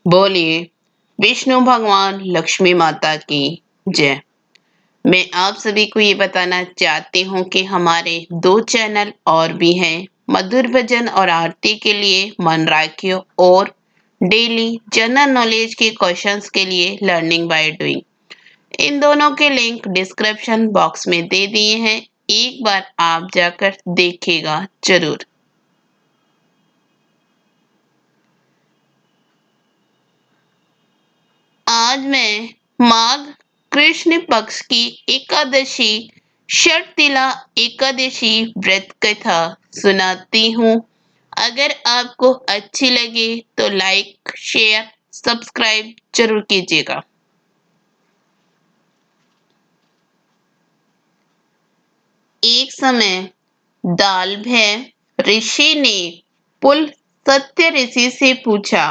बोलिए विष्णु भगवान लक्ष्मी माता की जय। मैं आप सभी को ये बताना चाहती हूँ कि हमारे 2 चैनल और भी हैं, मधुर भजन और आरती के लिए मन राखियो और डेली जनरल नॉलेज के क्वेश्चंस के लिए लर्निंग बाय डूइंग। इन दोनों के लिंक डिस्क्रिप्शन बॉक्स में दे दिए हैं, एक बार आप जाकर देखिएगा जरूर। आज मैं माघ कृष्ण पक्ष की एकादशी षटतिला एकादशी व्रत कथा सुनाती हूँ। अगर आपको अच्छी लगे तो लाइक शेयर सब्सक्राइब जरूर कीजिएगा। एक समय दाल भय ऋषि ने पुल सत्य ऋषि से पूछा,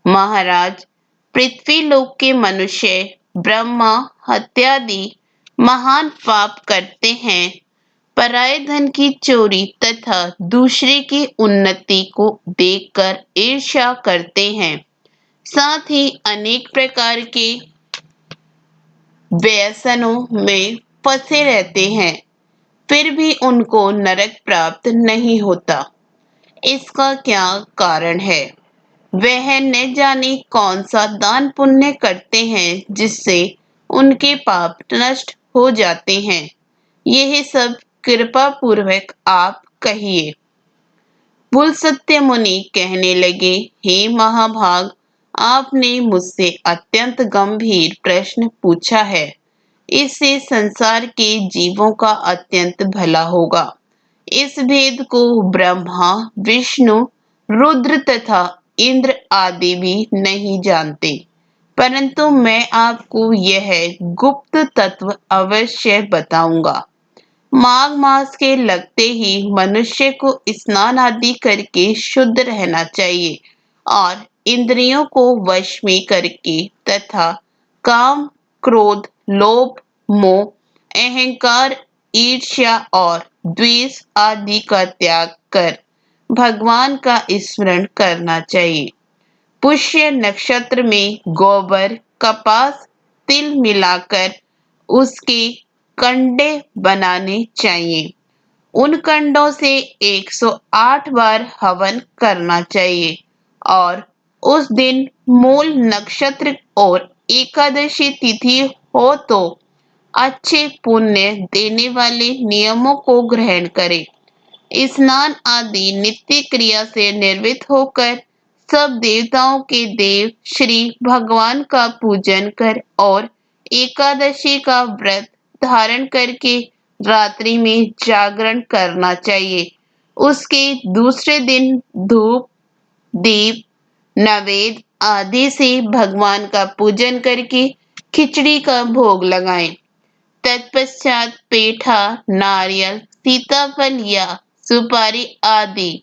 महाराज, पृथ्वी लोक के मनुष्य ब्रह्मा हत्यादि महान पाप करते हैं, पराये धन की चोरी तथा दूसरे की उन्नति को देखकर ईर्ष्या करते हैं, साथ ही अनेक प्रकार के व्यसनों में फंसे रहते हैं, फिर भी उनको नरक प्राप्त नहीं होता। इसका क्या कारण है? वह न जाने कौन सा दान पुण्य करते हैं जिससे उनके पाप नष्ट हो जाते हैं। यह सब कृपा पूर्वक आप कहिए। बुल सत्य मुनि कहने लगे, हे महाभाग, आपने मुझसे अत्यंत गंभीर प्रश्न पूछा है। इससे संसार के जीवों का अत्यंत भला होगा। इस भेद को ब्रह्मा विष्णु रुद्र तथा इंद्र आदि भी नहीं जानते, परंतु मैं आपको यह गुप्त तत्व अवश्य बताऊंगा। माघ मास के लगते ही मनुष्य को स्नान आदि करके शुद्ध रहना चाहिए और इंद्रियों को वश में करके तथा काम क्रोध लोभ मोह अहंकार ईर्ष्या और द्वेष आदि का त्याग कर भगवान का स्मरण करना चाहिए। पुष्य नक्षत्र में गोबर कपास तिल मिलाकर उसके कंडे बनाने चाहिए। उन कंडों से 108 बार हवन करना चाहिए और उस दिन मूल नक्षत्र और एकादशी तिथि हो तो अच्छे पुण्य देने वाले नियमों को ग्रहण करें। स्नान आदि नित्य क्रिया से निर्वृत्त होकर सब देवताओं के देव श्री भगवान का पूजन कर और एकादशी का व्रत धारण करके रात्रि में जागरण करना चाहिए। उसके दूसरे दिन धूप दीप नवेद आदि से भगवान का पूजन करके खिचड़ी का भोग लगाएं। तत्पश्चात पेठा नारियल सीताफल या सुपारी आदि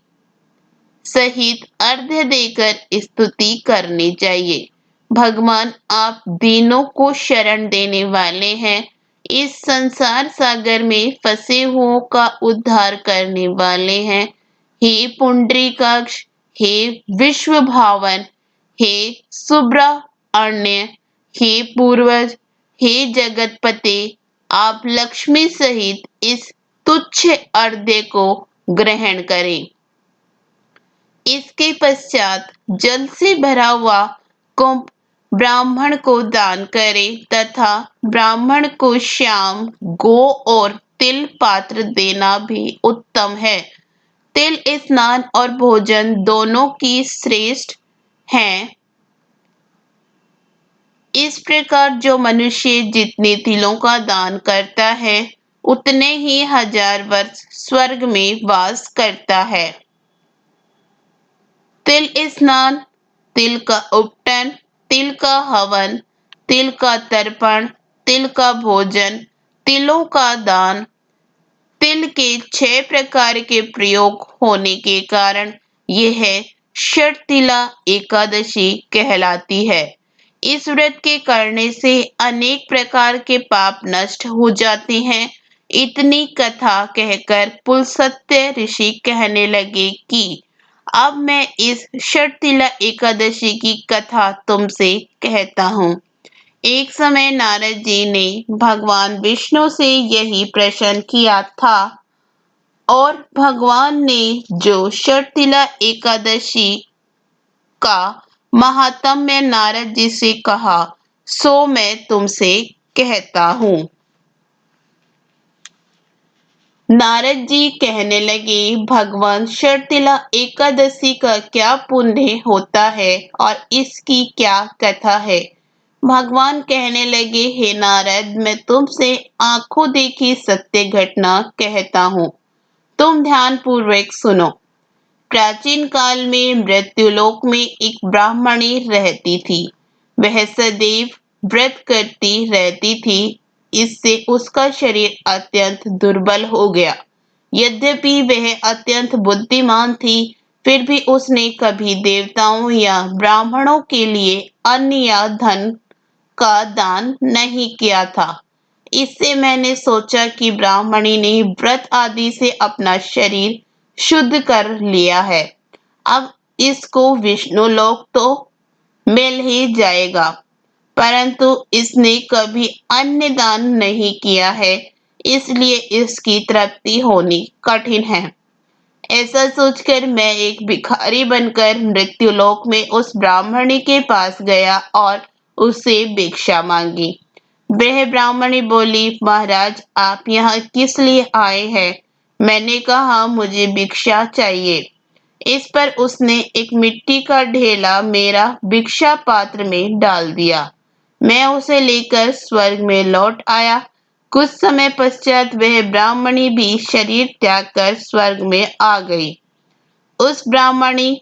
सहित अर्घ्य देकर स्तुति करनी चाहिए। भगवान आप दीनों को शरण देने वाले हैं, इस संसार सागर में फंसे हुओं का उद्धार करने वाले हैं। हे पुंडरीकाक्ष, हे विश्व भावन, हे सुब्रह्मण्य, हे पूर्वज, हे जगतपते, आप लक्ष्मी सहित इस तुच्छ अर्घ्य को ग्रहण करें। इसके पश्चात जल से भरा हुआ कुंभ ब्राह्मण को दान करें तथा ब्राह्मण को श्याम गो और तिल पात्र देना भी उत्तम है। तिल स्नान और भोजन दोनों की श्रेष्ठ हैं। इस प्रकार जो मनुष्य जितने तिलों का दान करता है उतने ही 1000 वर्ष स्वर्ग में वास करता है। तिल स्नान, तिल का उपटन, तिल का हवन, तिल का तर्पण, तिल का भोजन, तिलों का दान, तिल के 6 प्रकार के प्रयोग होने के कारण यह षटतिला एकादशी कहलाती है। इस व्रत के करने से अनेक प्रकार के पाप नष्ट हो जाते हैं। इतनी कथा कहकर पुलस्त्य ऋषि कहने लगे कि अब मैं इस षटतिला एकादशी की कथा तुमसे कहता हूँ। एक समय नारद जी ने भगवान विष्णु से यही प्रश्न किया था और भगवान ने जो षटतिला एकादशी का महात्म्य नारद जी से कहा, सो मैं तुमसे कहता हूँ। नारद जी कहने लगे, भगवान षटतिला एकादशी का क्या पुण्य होता है और इसकी क्या कथा है। भगवान कहने लगे, हे नारद, मैं तुमसे आंखों देखी सत्य घटना कहता हूँ, तुम ध्यान पूर्वक सुनो। प्राचीन काल में मृत्युलोक में एक ब्राह्मणी रहती थी। वह सदैव व्रत करती रहती थी। इससे उसका शरीर अत्यंत दुर्बल हो गया। यद्यपि वह अत्यंत बुद्धिमान थी, फिर भी उसने कभी देवताओं या ब्राह्मणों के लिए अन्न या धन का दान नहीं किया था। इससे मैंने सोचा कि ब्राह्मणी ने व्रत आदि से अपना शरीर शुद्ध कर लिया है। अब इसको विष्णु लोक तो मिल ही जाएगा, परंतु इसने कभी अन्न दान नहीं किया है, इसलिए इसकी तृप्ति होनी कठिन है। ऐसा सोचकर मैं एक भिखारी बनकर मृत्युलोक में उस ब्राह्मणी के पास गया और उससे भिक्षा मांगी। वह ब्राह्मणी बोली, महाराज, आप यहाँ किस लिए आए हैं? मैंने कहा, मुझे भिक्षा चाहिए। इस पर उसने एक मिट्टी का ढेला मेरा भिक्षा पात्र में डाल दिया। मैं उसे लेकर स्वर्ग में लौट आया। कुछ समय पश्चात वह ब्राह्मणी भी शरीर त्याग कर स्वर्ग में आ गई। उस ब्राह्मणी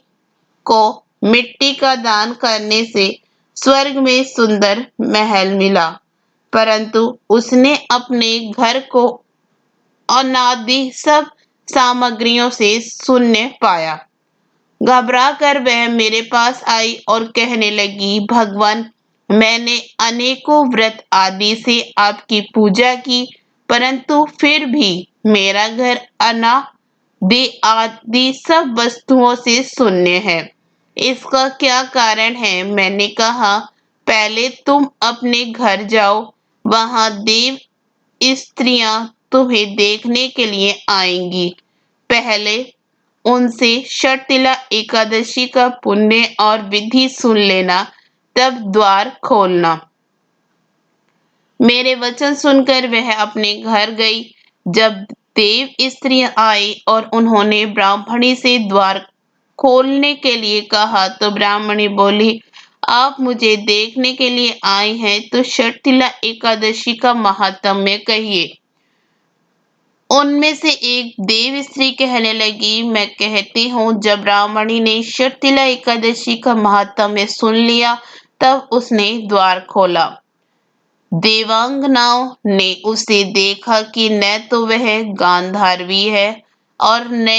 को मिट्टी का दान करने से स्वर्ग में सुंदर महल मिला, परंतु उसने अपने घर को अनादि सब सामग्रियों से शून्य पाया। घबरा कर वह मेरे पास आई और कहने लगी, भगवान, मैंने अनेकों व्रत आदि से आपकी पूजा की, परंतु फिर भी मेरा घर अनादि आदि सब वस्तुओं से शून्य है। इसका क्या कारण है? मैंने कहा, पहले तुम अपने घर जाओ, वहां देव स्त्रियां तुम्हें देखने के लिए आएंगी। पहले उनसे षटतिला एकादशी का पुण्य और विधि सुन लेना, तब द्वार खोलना। मेरे वचन सुनकर वह अपने घर गई। जब देव स्त्रियां आई और उन्होंने ब्राह्मणी से द्वार खोलने के लिए कहा, तो ब्राह्मणी बोली, आप मुझे देखने के लिए आई हैं, तो षटतिला एकादशी का महात्म्य कहिए। उनमें से एक देव स्त्री कहने लगी, मैं कहती हूँ, जब ब्राह्मणी ने षटतिला एकादशी का महात्म्य सुन लिया, तब उसने द्वार खोला। देवांगनाओं ने उसे देखा कि न तो वह गांधारवी है और न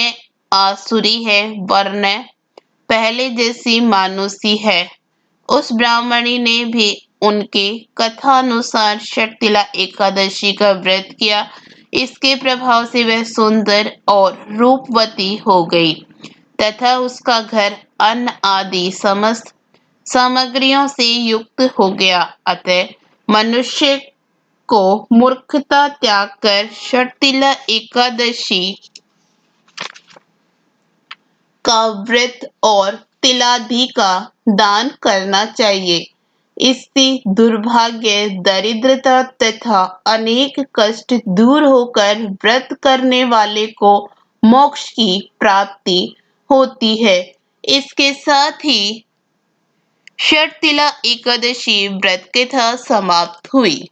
आसुरी है, वरन पहले जैसी मानुषी है। उस ब्राह्मणी ने भी उनके कथानुसार षटतिला एकादशी का व्रत किया। इसके प्रभाव से वह सुंदर और रूपवती हो गई तथा उसका घर अन्न आदि समस्त सामग्रियों से युक्त हो गया। अतः मनुष्य को मूर्खता त्याग कर षटतिला एकादशी का व्रत और तिलादि का दान करना चाहिए। इससे दुर्भाग्य, दरिद्रता तथा अनेक कष्ट दूर होकर व्रत करने वाले को मोक्ष की प्राप्ति होती है। इसके साथ ही षटतिला एकादशी व्रत कथा समाप्त हुई।